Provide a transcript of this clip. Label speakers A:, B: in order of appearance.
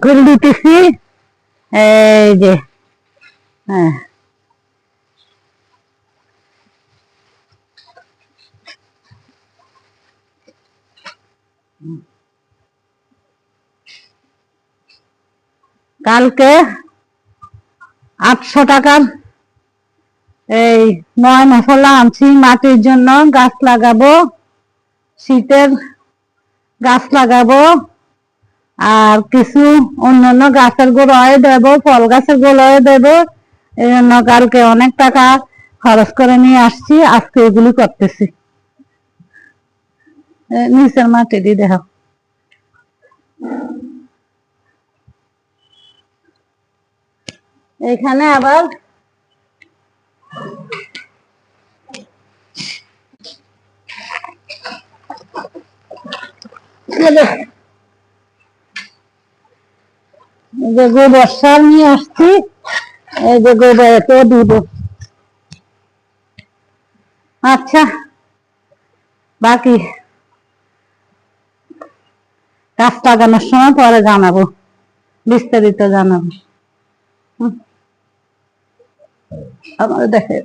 A: করে দিতেছি। এই যে, হ্যাঁ, কালকে 800 টাকার এই ময় মশলা আনছি মাটির জন্য, গাছ লাগাবো, শীতের গাছ লাগাবো, আর কিছু অন্যান্য গাছের গোড়ায় দেবো, ফল গাছের গোড়ায় দেবো। এই জন্য কালকে অনেক টাকা খরচ করে নিয়ে আসছি, আজকে এগুলি করতেছি। নিচের মাটি দিয়ে দেখো, এখানে আবার এই যে গোবর সার নিয়ে আসছি, এই যে গোবরটা দিব। আচ্ছা, বাকি গাছ লাগানোর সময় পরে জানাবো, বিস্তারিত জানাবো। আমার দেখে